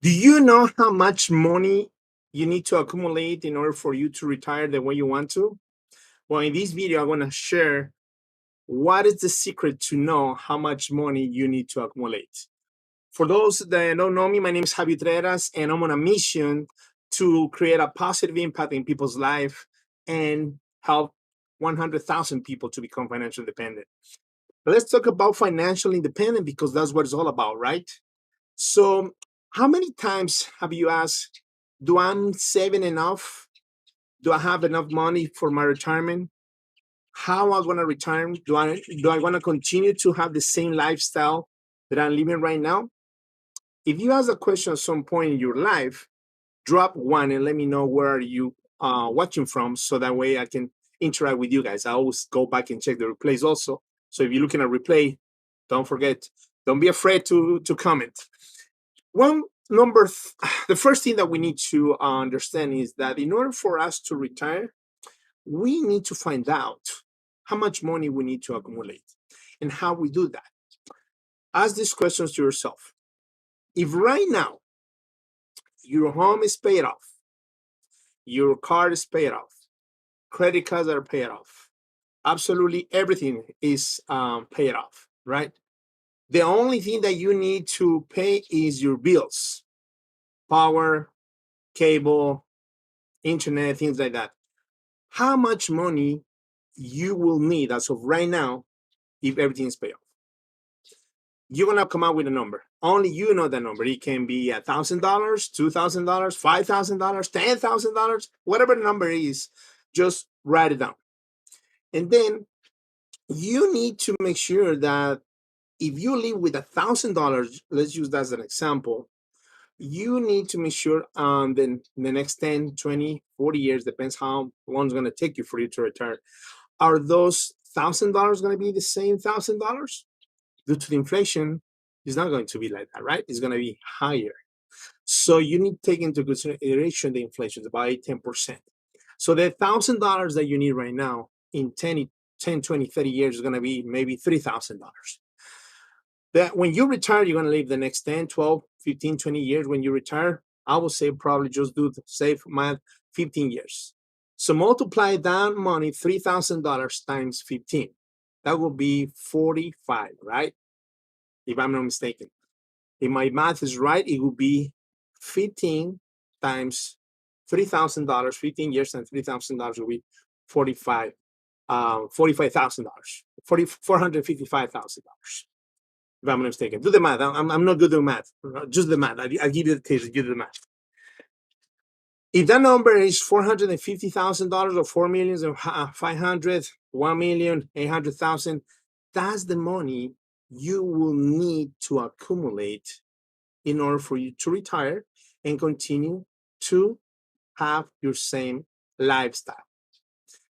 Do you know how much money you need to accumulate in order for you to retire the way you want to? Well, in this video, I'm going to share what is the secret to know how much money you need to accumulate. For those that don't know me, my name is Javi Treras, and I'm on a mission to create a positive impact in people's life and help 100,000 people to become financially independent. But let's talk about financial independence because that's what it's all about, right? So, how many times have you asked, do I'm saving enough? Do I have enough money for my retirement? How am I going to retire? Do I want to continue to have the same lifestyle that I'm living right now? If you ask a question at some point in your life, drop one and let me know where are you watching from, so that way I can interact with you guys. I always go back and check the replays also. So if you're looking at replay, don't forget, don't be afraid to comment. One number, the first thing that we need to understand is that in order for us to retire, we need to find out how much money we need to accumulate and how we do that. Ask these questions to yourself. If right now your home is paid off, your car is paid off, credit cards are paid off, absolutely everything is paid off, right? The only thing that you need to pay is your bills, power, cable, internet, things like that. How much money you will need as of right now if everything is paid off? You're gonna come out with a number. Only you know that number. It can be $1,000, $2,000, $5,000, $10,000, whatever the number is. Just write it down, and then you need to make sure that if you live with $1,000, let's use that as an example, you need to make sure the next 10, 20, 40 years, depends how long it's going to take you for you to retire, are those $1,000 going to be the same $1,000? Due to the inflation, it's not going to be like that, right? It's going to be higher. So you need to take into consideration the inflation, it's about 10%. So the $1,000 that you need right now in 10, 20, 30 years is going to be maybe $3,000. That when you retire, you're going to live the next 10, 12, 15, 20 years. When you retire, I would say probably just do the safe math, 15 years. So multiply that money, $3,000 times 15. That will be 45, right? If I'm not mistaken. If my math is right, it would be 15 times $3,000, 15 years times $3,000 will be 45, $45,000, $455,000. If I'm not mistaken. Do the math. I'm not good at math. Just the math. I give you the case. Do the math. If that number is $450,000 or 4 million or 500, 1,800,000, that's the money you will need to accumulate in order for you to retire and continue to have your same lifestyle.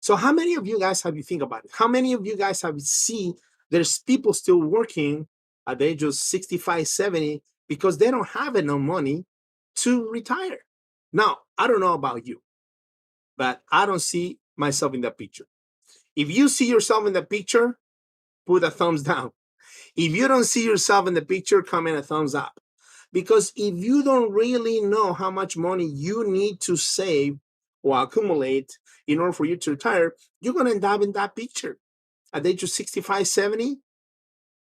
So how many of you guys have you think about it? How many of you guys have seen there's people still working at the age of 65, 70 because they don't have enough money to retire? Now, I don't know about you, but I don't see myself in that picture. If you see yourself in the picture, put a thumbs down. If you don't see yourself in the picture, comment a thumbs up. Because if you don't really know how much money you need to save or accumulate in order for you to retire, you're going to end up in that picture. At the age of 65, 70,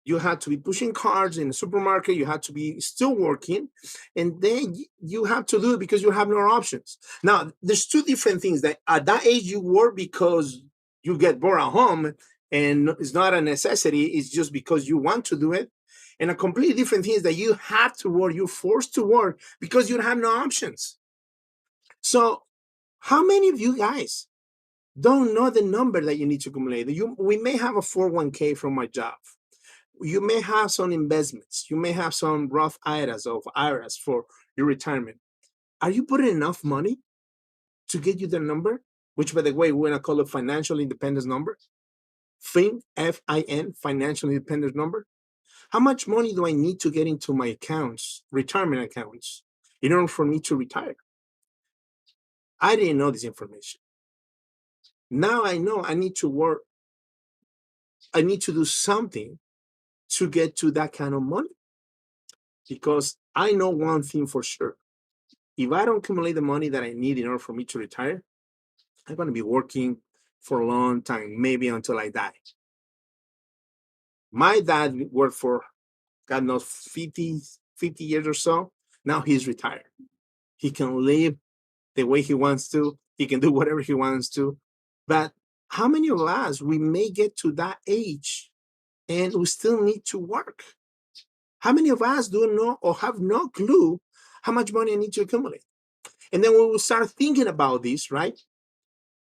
you had to be pushing cards in the supermarket, you had to be still working, and then you have to do it because you have no options. Now, there's two different things. That at that age you work because you get bored at home and it's not a necessity, it's just because you want to do it. And a completely different thing is that you have to work, you're forced to work because you have no options. So how many of you guys don't know the number that you need to accumulate? We may have a 401k from my job. You may have some investments. You may have some Roth IRAs for your retirement. Are you putting enough money to get you the number? Which, by the way, we're gonna call it financial independence number. FIN, F-I-N, financial independence number. How much money do I need to get into my accounts, retirement accounts, in order for me to retire? I didn't know this information. Now I know I need to work. I need to do something to get to that kind of money. because I know one thing for sure. If I don't accumulate the money that I need in order for me to retire, I'm going to be working for a long time, maybe until I die. My dad worked for, God knows, 50 years or so. Now he's retired. He can live the way he wants to. He can do whatever he wants to. But how many of us, we may get to that age and we still need to work? How many of us do know or have no clue how much money I need to accumulate? And then when we start thinking about this, right?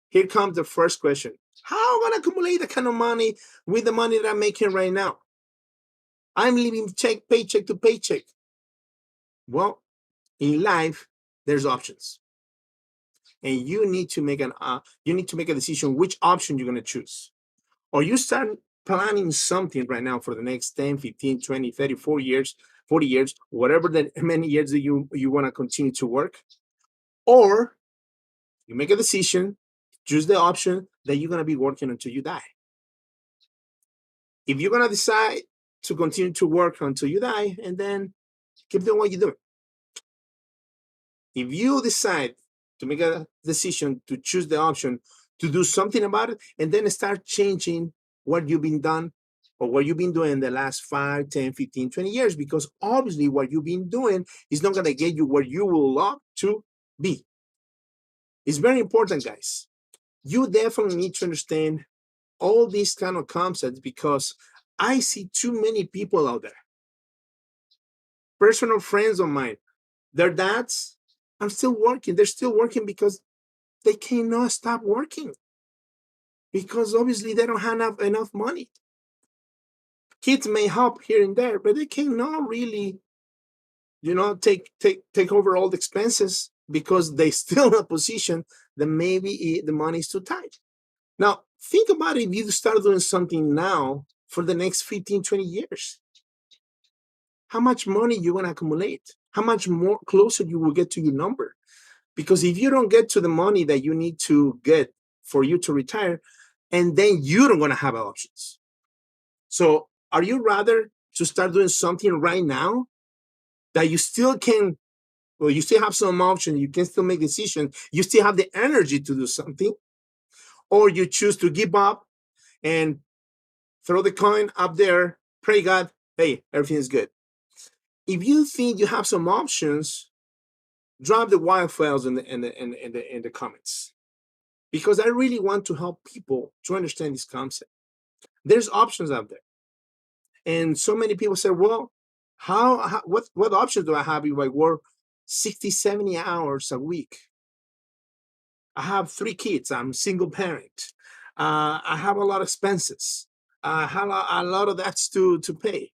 Here comes the first question. How am I going to accumulate the kind of money with the money that I'm making right now? I'm living paycheck to paycheck. Well, in life, there's options. And you need to make a decision which option you're going to choose. Or you start planning something right now for the next 10, 15, 20, 30, 4 years, 40 years, whatever the many years that you want to continue to work. Or you make a decision, choose the option that you're going to be working until you die. If you're going to decide to continue to work until you die, and then keep doing what you're doing. If you decide to make a decision to choose the option to do something about it, and then start changing what you've been done or what you've been doing in the last 5, 10, 15, 20 years, because obviously what you've been doing is not going to get you where you will love to be. It's very important, guys. You definitely need to understand all these kind of concepts, because I see too many people out there, personal friends of mine, their dads are still working. They're still working because they cannot stop working, because obviously they don't have enough money. Kids may help here and there, but they cannot really, take over all the expenses, because they still in a position that maybe the money is too tight. Now, think about it. If you start doing something now for the next 15, 20 years, how much money you're going to accumulate, how much more closer you will get to your number. Because if you don't get to the money that you need to get for you to retire, and then you don't going to have options. So are you rather to start doing something right now that you still can, well, you still have some options, you can still make decisions, you still have the energy to do something, or you choose to give up and throw the coin up there, pray God, hey, everything is good. If you think you have some options, drop the wild files in the comments, because I really want to help people to understand this concept. There's options out there, and so many people say, "Well, what options do I have if I work 60, 70 hours a week? I have 3 kids. I'm a single parent. I have a lot of expenses. I have a lot of that's to pay."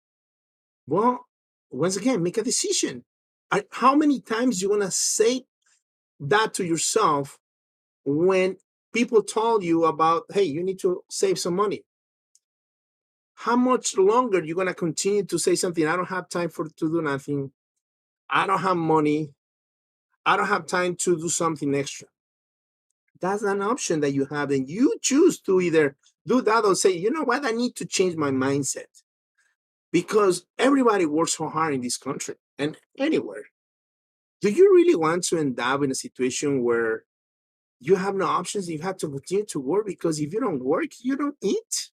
Well, once again, make a decision. How many times you want to say that to yourself when people told you about, hey, you need to save some money? How much longer you're gonna continue to say something? I don't have time to do nothing. I don't have money. I don't have time to do something extra. That's an option that you have, and you choose to either do that or say, you know what, I need to change my mindset, because everybody works so hard in this country and anywhere. Do you really want to end up in a situation where you have no options? You have to continue to work, because if you don't work, you don't eat.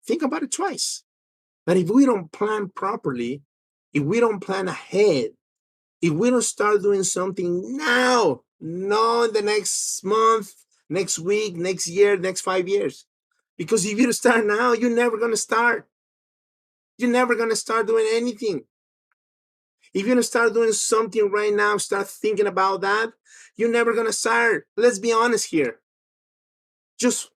Think about it twice. But if we don't plan properly, if we don't plan ahead, if we don't start doing something now, not in the next month, next week, next year, next 5 years, because if you don't start now, you're never going to start. You're never going to start doing anything. If you don't start doing something right now, start thinking about that, you're never going to start. Let's be honest here. Just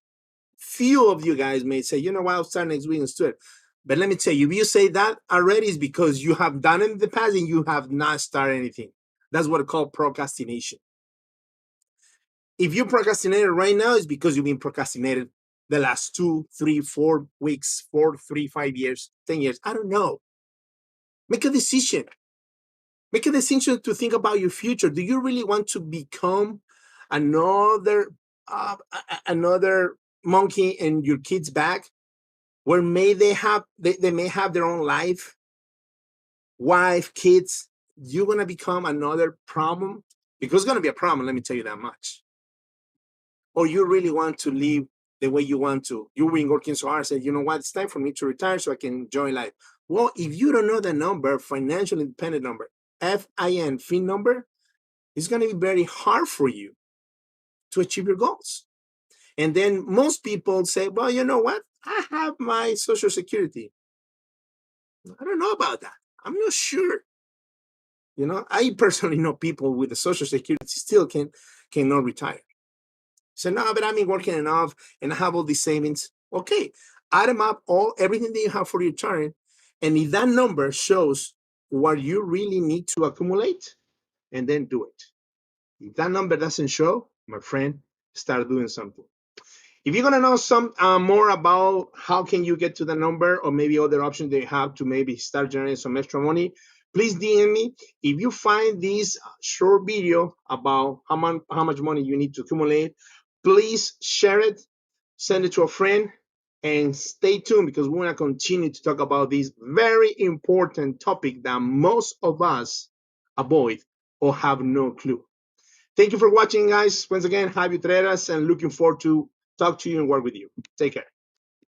few of you guys may say, you know what, I'll start next week and do it. But let me tell you, if you say that already, is because you have done it in the past and you have not started anything. That's what I call procrastination. If you procrastinated right now, it's because you've been procrastinated the last 2, 3, 4 weeks, 4, 3, 5 years, 10 years. I don't know. Make a decision. Make a decision to think about your future. Do you really want to become another another monkey in your kid's bag, where they may have their own life, wife, kids, you're gonna become another problem, because it's gonna be a problem, let me tell you that much. Or you really want to live the way you want to. You've been working so hard, say, you know what, it's time for me to retire so I can enjoy life. Well, if you don't know the number, financial independent number, FIN number, it's gonna be very hard for you to achieve your goals. And then most people say, well, you know what? I have my social security. I don't know about that. I'm not sure. You know, I personally know people with the social security still cannot retire. So no, but I've been working enough and I have all these savings. Okay, add them up, everything that you have for your retirement, and if that number shows what you really need to accumulate, and then do it. If that number doesn't show, my friend, start doing something. If you're gonna know some more about how can you get to the number, or maybe other options they have to maybe start generating some extra money, please DM me. If you find this short video about how much money you need to accumulate, please share it, send it to a friend, and stay tuned, because we're gonna continue to talk about this very important topic that most of us avoid or have no clue. Thank you for watching, guys. Once again, Javi Treras, and looking forward to talk to you and work with you. Take care.